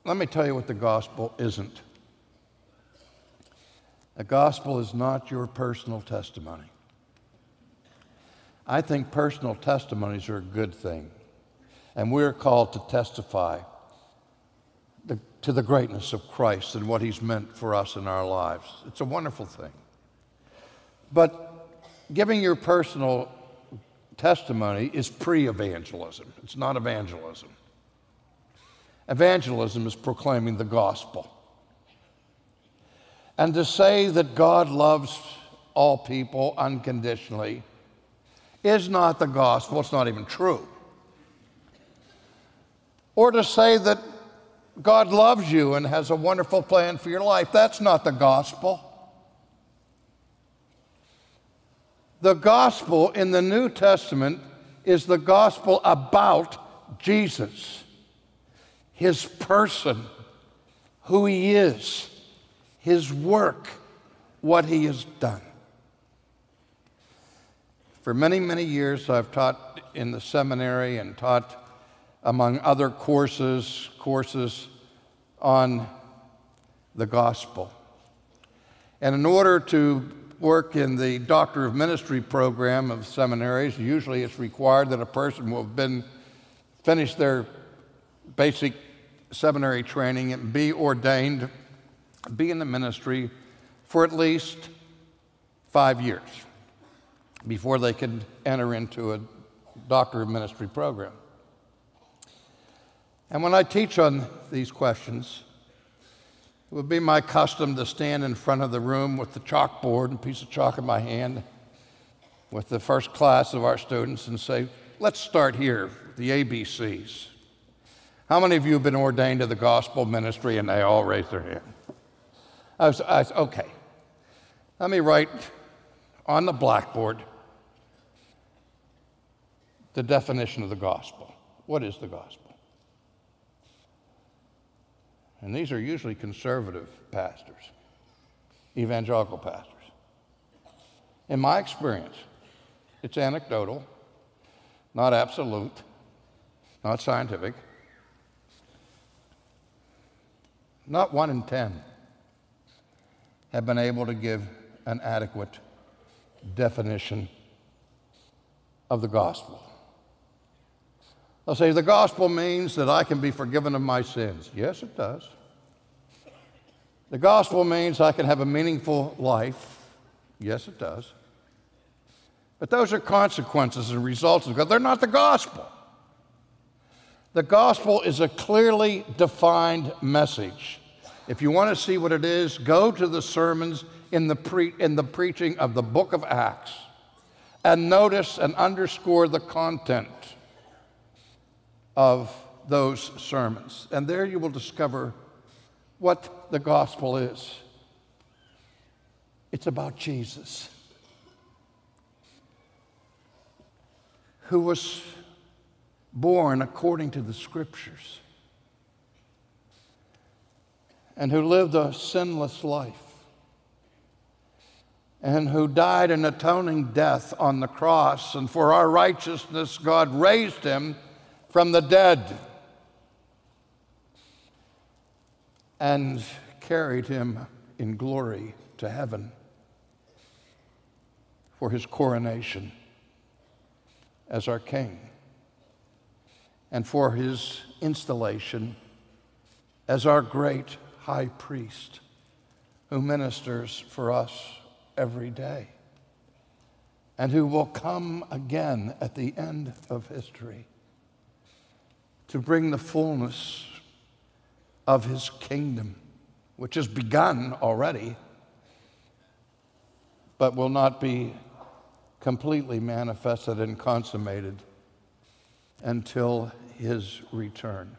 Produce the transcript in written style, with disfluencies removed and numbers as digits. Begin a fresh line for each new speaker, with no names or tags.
let me tell you what the gospel isn't. The gospel is not your personal testimony. I think personal testimonies are a good thing, and we're called to testify to the greatness of Christ and what he's meant for us in our lives. It's a wonderful thing. But giving your personal testimony is pre-evangelism. It's not evangelism. Evangelism is proclaiming the gospel. And to say that God loves all people unconditionally is not the gospel. It's not even true. Or to say that God loves you and has a wonderful plan for your life, that's not the gospel. The gospel in the New Testament is the gospel about Jesus, his person, who he is, his work, what he has done. For many, many years, I've taught in the seminary and taught among other courses on the gospel. And in order to work in the Doctor of Ministry program of seminaries, usually it's required that a person will have finished their basic seminary training and be ordained, be in the ministry for at least 5 years before they can enter into a Doctor of Ministry program. And when I teach on these questions, it would be my custom to stand in front of the room with the chalkboard and a piece of chalk in my hand with the first class of our students and say, let's start here, the ABCs. How many of you have been ordained to the gospel ministry? And they all raised their hand. I was okay, let me write on the blackboard the definition of the gospel. What is the gospel? And these are usually conservative pastors, evangelical pastors. In my experience, it's anecdotal, not absolute, not scientific. Not 1 in 10 have been able to give an adequate definition of the gospel. They'll say, the gospel means that I can be forgiven of my sins. Yes, it does. The gospel means I can have a meaningful life. Yes, it does. But those are consequences and results of God. They're not the gospel. The gospel is a clearly defined message. If you want to see what it is, go to the sermons in the preaching of the book of Acts and notice and underscore the content of those sermons. And there you will discover what the gospel is. It's about Jesus, who was born according to the scriptures and who lived a sinless life and who died an atoning death on the cross, and for our righteousness God raised him from the dead and carried him in glory to heaven for his coronation as our king and for his installation as our great high priest who ministers for us every day and who will come again at the end of history to bring the fullness of his kingdom, which has begun already, but will not be completely manifested and consummated until his return.